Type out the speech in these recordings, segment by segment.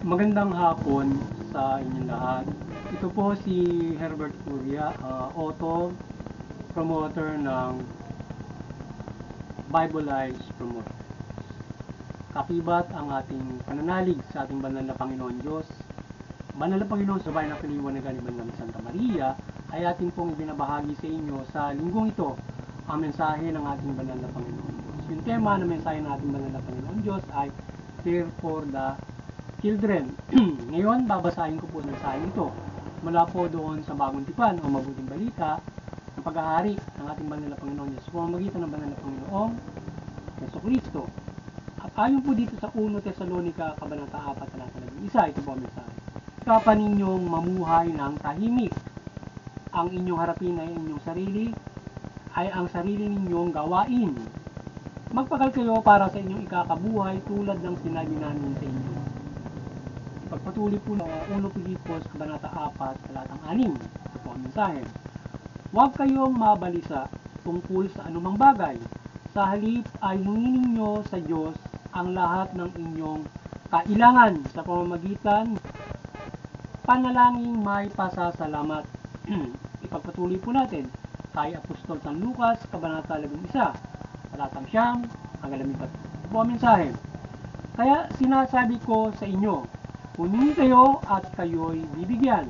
Magandang hapon sa inyong lahat. Ito po si Herbert Curia, author, promoter ng Bible Lives Promote. Kakibat ang ating pananalig sa ating banal na Panginoon Diyos. Banal na Panginoon sa bayan ng Piliwanagan ni Banal Santa Maria ay ating pong ibinabahagi sa inyo sa linggong ito ang mensahe ng ating banal na Panginoon Diyos. Yung tema ng mensahe ng ating banal na Panginoon Diyos ay Care for the Children. Ngayon, babasahin ko po ang mensahe ito mula po doon sa Bagong Tipan o Mabuting Balita ng paghahari ng ating banal na Panginoon Diyos sa pamamagitan ng banal na Panginoong Jesucristo. At ayon po dito sa 1 Tesalonica, Kabanata 4, Talata 11, ito po ang mensahe. Kapan ninyong mamuhay ng tahimik. Ang inyong harapin ay inyong sarili, ay ang sarili ninyong gawain. Magpagal kayo para sa inyong ikakabuhay tulad ng sinabi namin sa inyo. Pagpatuloy po ng 1 Pilipos, Kabanata 4, Talatang 6. Ito po ang mensahe. Huwag kayong mabalisa tungkol sa anumang bagay. Sa halip ay hingin ninyo sa Diyos ang lahat ng inyong kailangan sa pamamagitan panalangin may pasasalamat. Ipagpatuloy po natin kay Apostol San Lucas, Kabanata 11, Talatang 9 hanggang 13. Ito po ang mensahe. Kaya sinasabi ko sa inyo, humingi kayo at kayo'y bibigyan.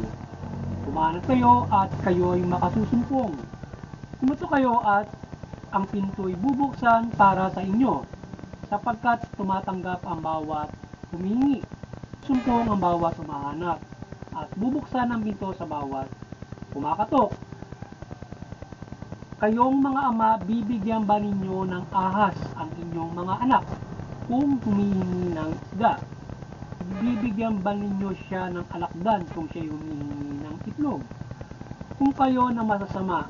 Kumanap kayo at kayo'y makasusumpong. Kumuto kayo at ang pinto'y bubuksan para sa inyo, sapagkat tumatanggap ang bawat humingi. Sumpong ang bawat humahanap, at bubuksan ang pinto sa bawat kumakatok. Kayong mga ama, bibigyan ba ninyo ng ahas ang inyong mga anak kung humihingi ng isda? Bibigyan ba ninyo siya ng alakdan kung siya humihingi ng itlog? Kung kayo na masasama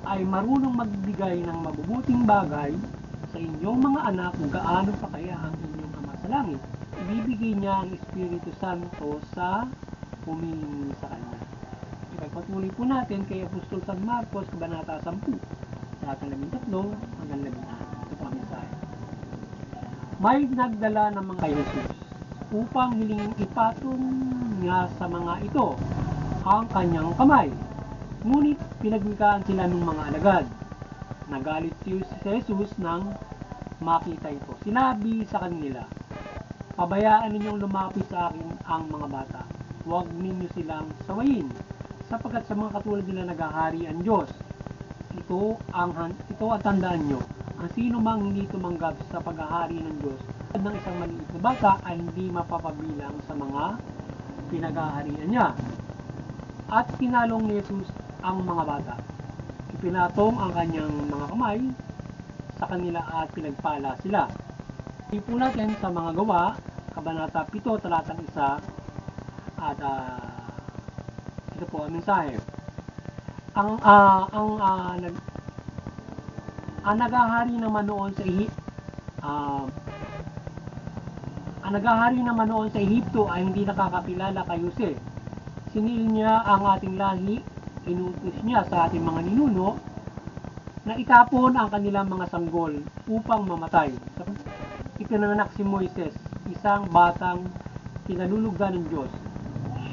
ay marunong magbigay ng mabubuting bagay sa inyong mga anak, kung gaano pa kaya ang inyong Ama sa langit, ibibigay niya ang Espiritu Santo sa humihingi sa Kanya. Ipagpatuloy po natin kay Apostol San Marcos, Kabanata 10, Talata 13 hanggang 16. Ito po ang mensahe. May nagdala ng mga kay Jesus upang hilingin ipatong niya sa mga ito ang kanyang kamay. Ngunit pinagwikaan sila ng mga alagad. Nagalit si Jesus nang makita ito. Sinabi sa kanila, pabayaan ninyong lumapit sa akin ang mga bata. Huwag ninyo silang sawayin, sapagkat sa mga katulad nila naghahari ang Diyos. Ito ang tandaan nyo. Ang sino mang hindi tumanggap sa paghahari ng Diyos ng isang maliit na bata ay hindi mapapabilang sa mga pinaghaharian niya. At kinalong ni Jesus ang mga bata. Ipinatong ang kanyang mga kamay sa kanila at pinagpala sila. Ipo natin sa mga gawa, Kabanata 7, Talatang 1, at ito po ang mensahe. Ang naghahari naman noon sa Ehipto ay hindi nakakapilala kay Jose. Sinil niya ang ating lahi, inutos niya sa ating mga ninuno na itapon ang kanilang mga sanggol upang mamatay. Ipinanganak si Moises, isang batang pinalulugan ng Diyos.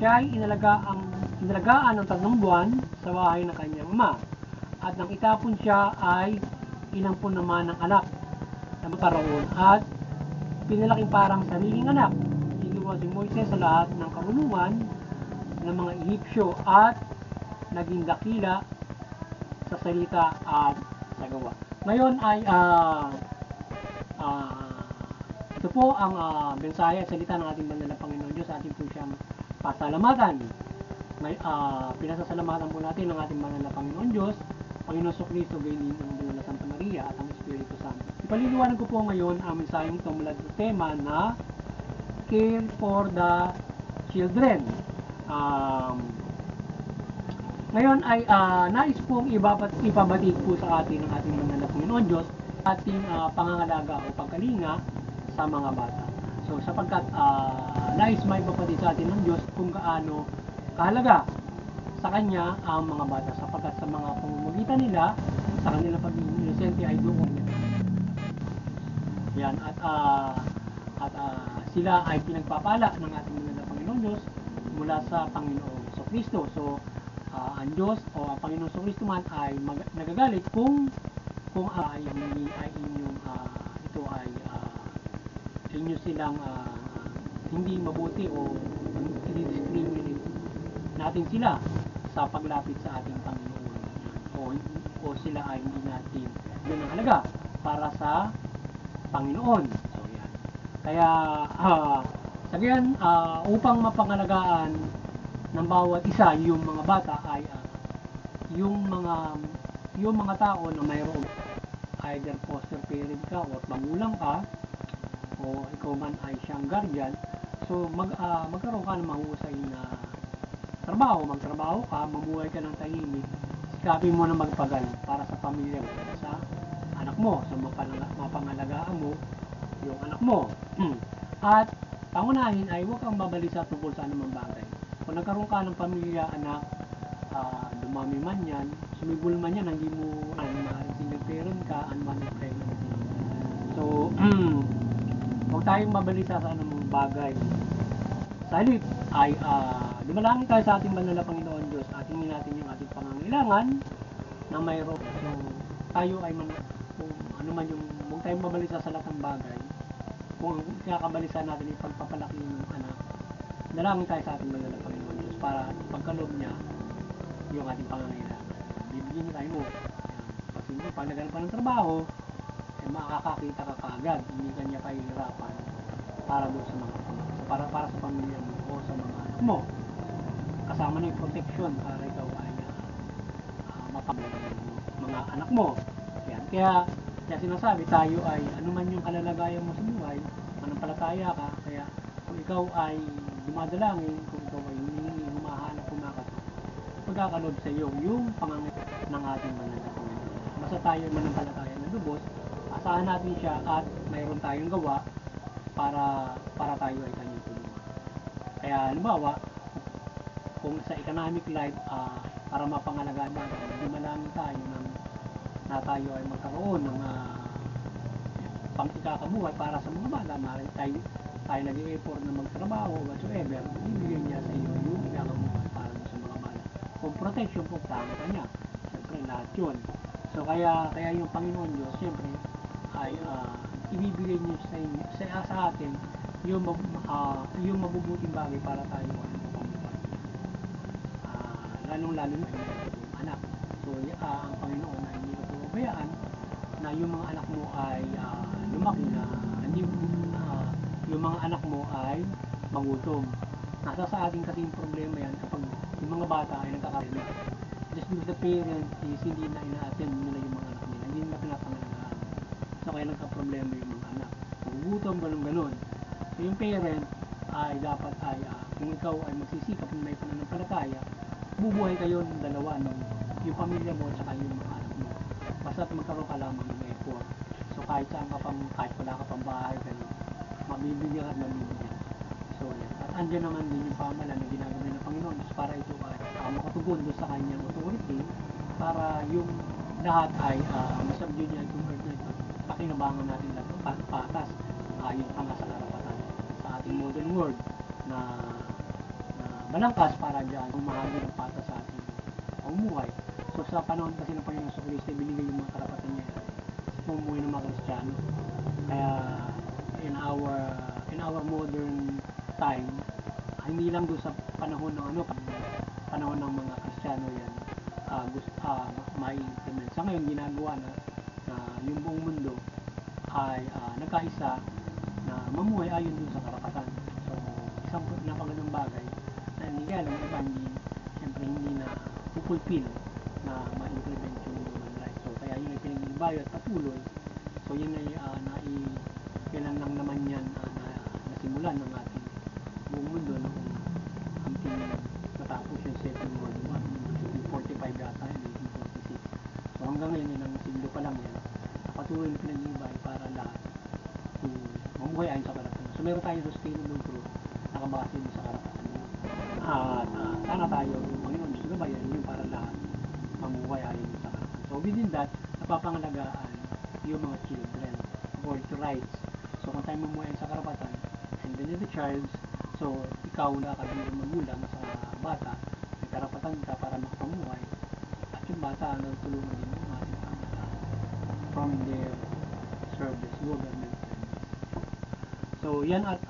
Siya ay inalagaan ng 3 buwan sa bahay ng kanyang ama. At nang itapon siya ay inampun naman ng anak na magkaroon at pinalaking parang sariling anak. Inuwa si Moises sa lahat ng karunungan ng mga Ehipsyo at naging dakila sa salita at sa gawa. Ngayon ay ito po ang mensahe at salita ng ating banal na Panginoon Diyos. Ating po siyang pasalamatan. Pinasasalamatan po natin ang ating banal na Panginoon Diyos, Panginoon Jesucristo, gayon din ang banal na Santa Maria at ang Espiritu Santo. Ipaliliwanag ko po ngayon ang mensaheng ito mula sa tema na Care for the Children. Ngayon ay nais pong ipabatid po sa atin ng ating banal na Panginoon Diyos ating pangangalaga o pagkalinga sa mga bata. So sapagkat nais may ipabatid sa atin ng Diyos kung gaano kahalaga sa Kanya ang mga bata, sapagkat sa mga pamamagitan nila sa kanilang pagiging inosente ay doon yan. At sila ay pinagpapala ng ating banal na Panginoon Diyos mula sa Panginoong Jesucristo. So, ang Diyos o ang Panginoong Jesucristo man ay nagagalit kung ay hindi ay inyong ito ay inyo silang hindi mabuti o i-discriminate natin sila sa paglapit sa ating Panginoon, o sila ay hindi natin yun ang halaga para sa Panginoon. So yan, kaya sa ganyan, upang mapangalagaan ng bawat isa yung mga bata ay yung mga tao na mayroon either foster parent ka o magulang ka o ikaw man ay siyang guardian, so magkaroon ka ng mahusay na magtrabaho ka, mamuhay ka ng tahimik, sikapin mo na magpagal para sa pamilya mo, sa anak mo, sa mapangalagaan mo yung anak mo. At pangunahin ay huwag kang mabalisa tungkol sa anumang bagay. Kung nagkaroon ka ng pamilya, anak, dumami man yan, sumibol man yan, hindi mo single parent ka, unwanted pregnancy. So, huwag tayong mabalisa sa anumang bagay. Sa halip ay dumalangin tayo sa ating banal na Panginoon Diyos at hingin natin yung ating pangangailangan na mayroon. So, tayo ay kung ano man yung, huwag tayong mabalisa sa lahat ng bagay. Kung kinakabalisa natin yung pagpapalaki ng anak, dalangin tayo sa ating banal na Panginoon Diyos para pagkaloob niya yung ating pangangailangan. Bibigyan niya tayo mo. Kasi pag naghanap pa ng trabaho, makakakita ka kaagad, hindi ka niya pahihirapan para doon sa para sa pamilya mo o sa mga anak mo. Kasama na yung protection para ikaw ay mga anak mo. Yan. Kaya sinasabi tayo ay ano man yung kalalagayan mo sa buhay, manampalataya ka, kaya kung ikaw ay dumadalangin, kung ikaw ay humahanap, kumakasok, pagkakalob sa iyo yung pangangailangan ng ating banal na Panginoon. Basta tayo ay manampalataya ng lubos, asahan natin siya at mayroon tayong gawa para tayo ay kanyang tulungan. Kaya halimbawa, kung sa economic life, para mapangalagaan natin, dumalangin tayo na tayo ay magkaroon ng pang-ikakabuhay para sa mga bata. Maaaring tayo nag-i-effort na magtrabaho whatsoever, ibigay niya sa iyo yung ikakabuhay para sa mga bata. Kung protection po, tama ka niya. Siyempre, lahat yun. So, kaya yung Panginoon Diyos, siyempre, ay ibibigay niyo sa atin yung mabubuting bagay para tayo ay mapamuhay. Lalong-lalo na yung anak. So, ang Panginoon ay hindi ka pumabayaan na yung mga anak mo ay lumaki na hindi yung mga anak mo ay magutom. Nasa sa atin kasi yung problema yan kapag yung mga bata ay nagkakaroon. Just because the parent is hindi na ina-attend nila yung mga anak nila, hindi nila pinapangalagaan. So, kaya nagka-problema yung mga anak. Magugutom, ganun-ganun. So, yung parent ay dapat ay, kung ikaw ay magsisikap na may pananampalataya, bubuhay kayo ng dalawa, yung pamilya mo at saka yung mga anak mo. Basta't magkaroon ka lamang ng effort. So, kahit saan ka pang, kahit wala ka pang bahay, ganun, mabibigyan at mabibigyan. So, yan. At andyan naman din yung pamahalaan na ginagawa ng Panginoon para ito ay makatugon doon sa kanyang authority para yung lahat ay masabdyo niya itong earth na ito. Pakinabangan natin lahat patas ayon pa nga sa karapatan sa ating modern world na balangkas para dyan umahagi ng patas sa ating pamumuhay. So sa panahon kasi ng Panginoon sa Kristo, binigay yung mga karapatan niya sa pamumuhay ng mga Kristiyano. Kaya in our modern time, hindi lang doon sa panahon ng panahon ng mga Kristiyano yan ma-implement. Sa ngayon ginagawa na yung buong mundo ay nagkaisa na mamuhay ayon dun sa karapatan. So isang napagandang bagay na hindi alam ng iba, siyempre hindi na fulfill na ma-implement yung human rights. So kaya yun ay pinag-ibayo at patuloy. So yun ay kailan lang naman yan nasimulan ng ating buong mundo noong matapos yung Second World War, 1945 yata, 1946. So hanggang ngayon, ilang siglo pa lang yan, patuloy na pinag-iibay para lahat mamuhay ayon sa karapatan. So meron tayong sustainable growth nakabase sa karapatan. At sana tayo, yung Panginoon Diyos gabayan yun para lahat mamuhay ayon sa karapatan. So within that, napapangalagaan yung mga children for its rights. So kung tayo mamuhay sa karapatan, and then the child. So, ikaw na kabilang magulang sa bata, may karapatan ka para makapamuhay. At yung bata, tulungan din yung ating pamahalaan from their service, government service. So, yan at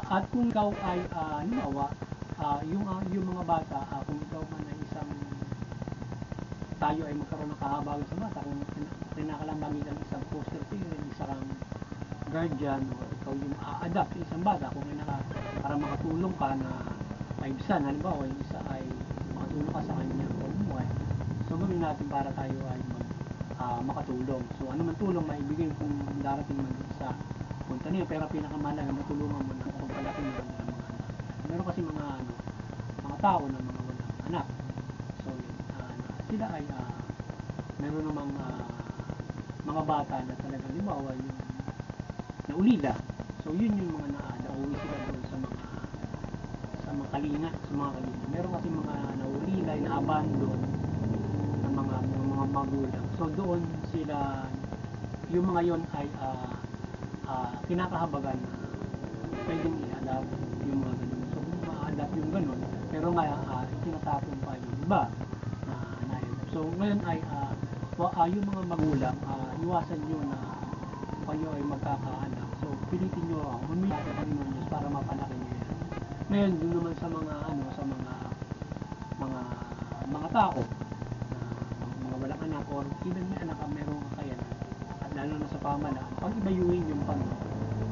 at kung ikaw ay halimbawa, yung mga bata, kung ikaw man ay tayo ay magkaroon ng kahabagan sa bata, kung kinakalambagin kang isang foster parent, isang guardian, o ikaw yung a-adapt sa isang bata, kung para makatulong ka na kaibsan, halimbawa yung isa ay makatulong ka sa kanyang pamumuhay, so gawin natin para tayo ay makatulong. So ano man tulong maibigay kung darating man sa punta niya, pero pinakamahalaga matulungan mo na pagpalaki mo ng mga anak. Meron kasi mga tao na mga walang anak, so sila ay meron namang mga bata na talagang limawa yung naulila. So yun yung mga nauwi sila doon sa mga kalinga, meron kasi mga naulila, na-abandon ng mga magulang. So doon sila, yung mga yon ay kinakahabagan na pwedeng i-adapt yung mga ganun. So kung ma-adapt yung ganun, pero nga tinatapon pa yung iba na so ngayon ay yung mga magulang, iwasan nyo na kayo ay magkakaanak. So pilitin nyo humingi sa Panginoon Diyos para mapalaki nyo yan. Ngayon doon naman sa mga mga tao mga walang anak or even may anak meron kakayanan, at lalo na sa pamahalaan, pag ibayuhin yung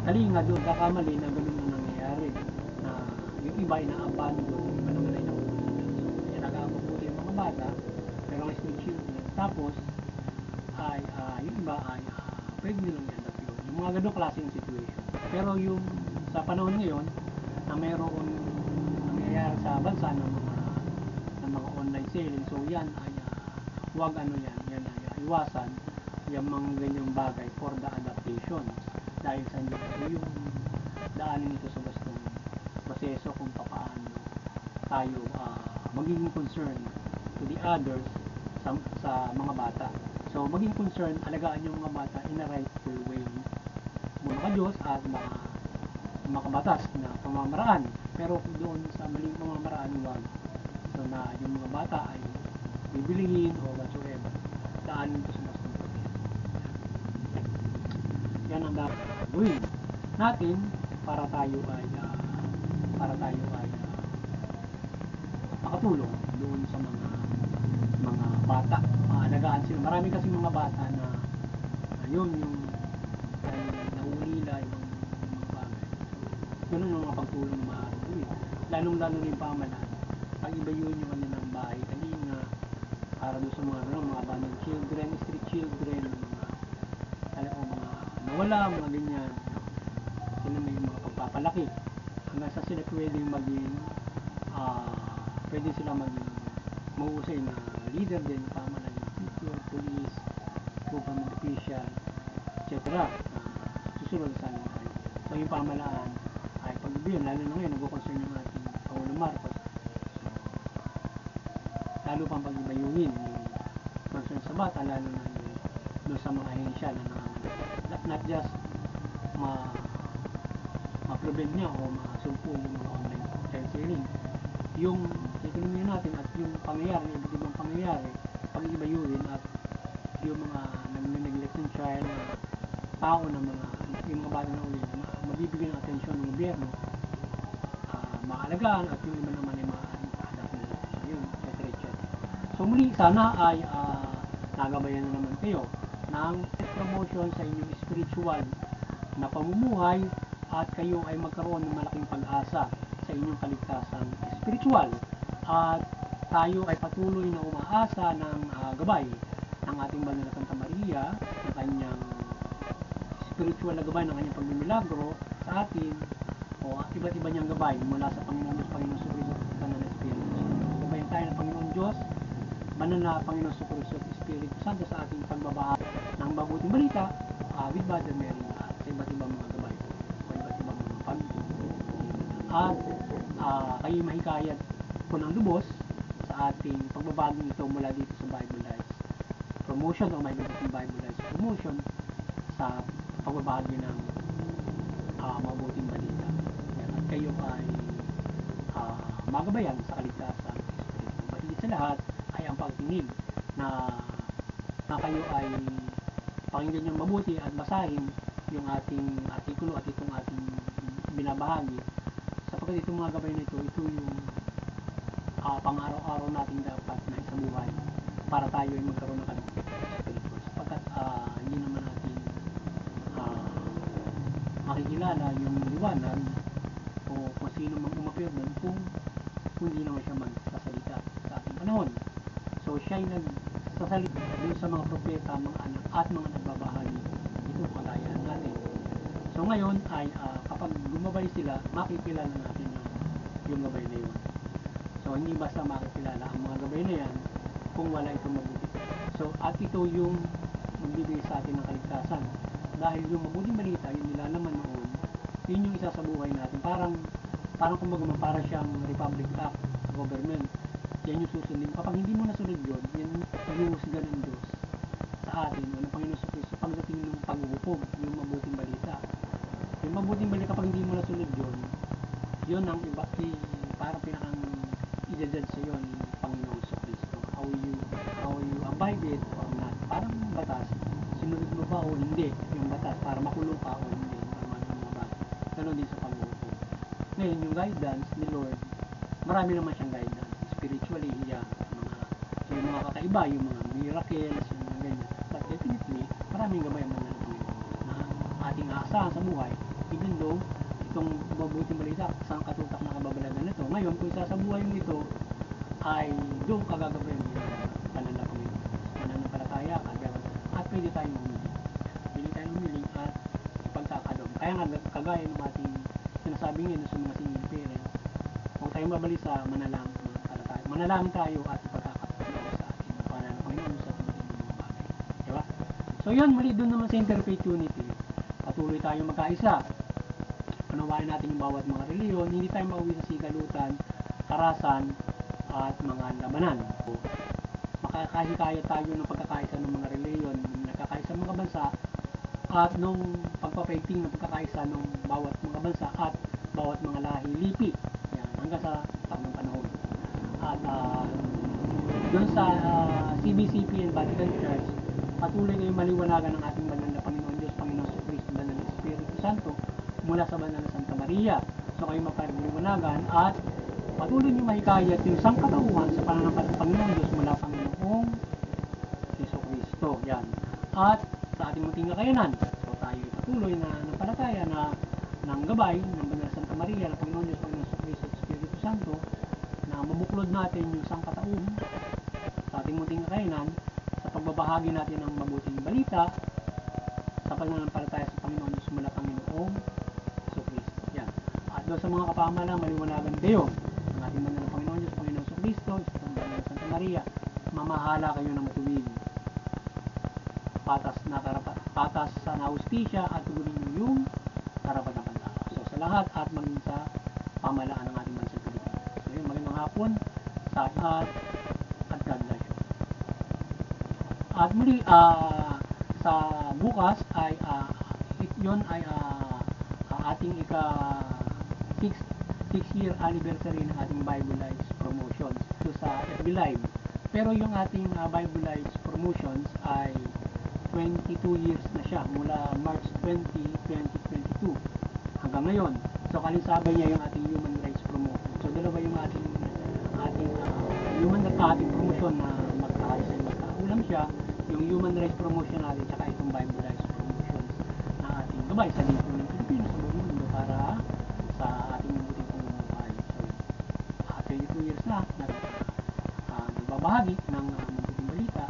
kalinga doon, kakamali na ganun na nangyayari, na yung iba ay na-abandon, yung iba naman ay naulila. So yan nag-aabuti yung mga bata, pero ang street children, tapos ay yung iba ay pwede nilang i-adapt yun, yung mga ganun klaseng situation. Pero yung sa panahon ngayon na mayroon nangyayari sa bansa ng mga online selling, so yan ay huwag yan ay iwasan yung mga ganyang bagay for the adaptation, dahil sa yung daanin nito sa gustong proseso kung paano tayo magiging concern to the others sa mga bata. So maging concern, alagaan yung mga bata in a rightful way, muna Diyos at makabatas na pamamaraan, pero doon sa maling pamamaraan wag. So na yung mga bata ay bibilihin o whatsoever, daanin ito sa gustong proseso. Yan ang dapat gawin natin para tayo ay makatulong doon sa mga bata, alagaan sila. Marami kasi mga bata na yung ay naulila yung mga bagay. Ganun yung mga pagtulong na maaari, lalong lalo na yung pamahalaan, pag iba yun yung kanilang bahay kanina para doon sa mga abandoned children, street children, mga nawala, mga ganyan, sila may mga pagpapalaki hanggang sa sila pwedeng maging pwede sila maging mahusay na leader din ng pamahalaan, teacher, police, government official, etc. Susunod sa amin tayo. So yung pamahalaan ay pagbibigyan, lalo na ngayon nag-concern yung ating Pangulong Marcos, so lalo pang pag-ibayuhin yung concern sa bata, lalo na yung doon sa mga ahensya na not just ma-prevent niya o masumpo yung mga online child selling, yung titingnan natin at yung pangyayari, iba't ibang pangyayari, pag-ibayuhin at yung mga nag-neglect ng child na tao na yung mga bata na ulit na mabibigyan ng atensyon ng gobyerno, maalagaan, at yung iba naman ay ma-adapt nila. Yun, etc. So muli, sana ay nagabayan na naman kayo ng promotion sa inyong spiritual na pamumuhay, at kayo ay magkaroon ng malaking pag-asa sa inyong kaligtasan spiritual, at tayo ay patuloy na umaasa ng gabay ng ating Banal na Santa Maria, ng kanyang spiritual na gabay, ng kanyang pagmimilagro sa atin, o iba't iba niyang gabay mula sa Panginoon Diyos, Panginoon Jesucristo, at Banal na Espiritu. Gabayan tayo ng Panginoon Diyos, Banal na Panginoon Jesucristo at Espiritu Santo sa ating pagbabahagi ng mabuting balita with Father Mary at sa iba't ibang mga gabay o iba't ibang mga pagtutulong. At kayo mahikayat po ng lubos sa ating pagbabagong ito mula dito sa Bible Lives Promotion, o may Bible Lives Promotion, sa pagbabahagi ng mabuting balita. Yan, at kayo ay magabayan sa kaligtasan. But higit sa lahat ay ang pagtingin na kayo ay pakinggan nyo mabuti at basahin yung ating artikulo at itong ating binabahagi, sapagkat itong mga gabay na ito yung pang-araw-araw natin dapat na isabuhay para tayo ay magkaroon ng kaligtasan, sapagkat hindi naman natin makikilala yung liwanag o kung sino mang umapir doon kung hindi naman siya magsasalita sa ating panahon. So siya ay nagsasalita doon sa mga propeta, mga anak at mga nagbabahagi. Ito kagaya natin. So ngayon ay kapag gumabay sila, makikilala natin yung gabay na yun. So hindi basta makikilala ang mga gabay na yan kung wala itong mabuti. So at ito yung magbibigay sa atin ng kaligtasan. Dahil yung mabuting balita, yung nilalaman noon, yun yung isa sa buhay natin. Parang kumbaga para siyang Republic Act government. Yan yung susundin. Kapag hindi mo nasunod yun, yan yung husgan ng Diyos sa atin o ng Panginoon sa Kristo pagdating ng paghuhukom, yung mabuting balita. Yung mabuting balita, kapag hindi mo nasunod yun ang iba, parang pinakang i-judge sa yun ng Panginoon sa Kristo. How you abide it or not. Parang batas. Sinunod mo ba o hindi yung batas para makulong ka o hindi. Ganon din sa paghuhukom. Ngayon, yung guidance ni Lord, marami naman siyang guidance. Spiritually, yung mga kakaiba, yung mga miracles, yung mga ganyan. But definitely, maraming gabay ang manlalapin na ating aasahan sa buhay. Even though, itong mabuting balita, isang katutak na kababalagan nito. Ngayon, kung isa sa buhay mo ito, ay doon kagagabayan yung pananapin. Pananampalataya, at pwede tayong humiling. Pwede tayong humiling at ipagkakadom. Kaya nga, kagaya ng ating sinasabi ngayon sa mga single parents, huwag tayong mabalisa, manalangin tayo at ipagkakadom sa ating Panginoon sa ating mga bagay. Diba? So yun, muli doon naman sa interfaith unity, patuloy tayong magkaisa. Panawain natin yung bawat mga reliyon, hindi tayo mauwi sa sigalutan, karasan, at mga labanan. Makakahikaya tayo ng pagkakaisa ng mga reliyon, nagkakaisa ng mga bansa, at nung pagpapaigting ng pagkakaisa ng bawat mga bansa at bawat mga lahi lipi. Yan, hanggang sa takbong panahon. At doon sa CBCP and Vatican Church, patuloy ngayong maliwanagan ng ating banal na Panginoon Diyos, Panginoon sa Kristo, banal na Espiritu Santo, mula sa banal na Santa Maria. So kayo mapaliwanagan at patuloy niyo mahikayat yung sangkatauhan sa pananampalataya ng Panginoon Diyos mula Panginoong Jesu Kristo. Yan. At sa ating munting kakayanan, so tayo patuloy na nampalataya na ng gabay ng banal na Santa Maria, ng Panginoon Diyos, Panginoon sa Kristo at Espiritu Santo, na mabuklod natin yung sangkatauhan sa ating munting kakayanan sa pagbabahagi natin ng mabuting balita sa pananampalataya sa Panginoon Diyos mula Panginoong Jesu Kristo. Yan. At doon sa mga kapamahalang maliwanagan kayo ng ating banal na Panginoon Diyos, Panginoon Jesu Kristo, sa banal na Santa Maria, mamahala kayo ng matuwid, patas na hustisya at tugunin niyo yung karapatan ng tao. So sa lahat at maging sa pamahalaan ng ating bansang Pilipinas. So yun, magandang hapon sa at God bless you. At muli, sa bukas ay yun ay ating ika 6-year anniversary ng ating Bible Lives Promotions so sa FB Live. Pero yung ating Bible Lives Promotions ay 22 years na siya mula March 20, 2022 hanggang ngayon. So kalisabay niya yung ating Human Rights Promotion. So dalawa yung ating ating promotion na magkaulam siya, yung Human Rights Promotion natin tsaka itong Bible Rights Promotion na ating gabay sa lingkod ng Pilipinas sa buong mundo para sa ating mabuting pamumuhay. So 22 years na nagbabahagi ng mabuting balita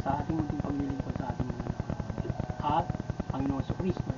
sa ating munting paglilingkod sa ating mga at Panginoon sa Kristo.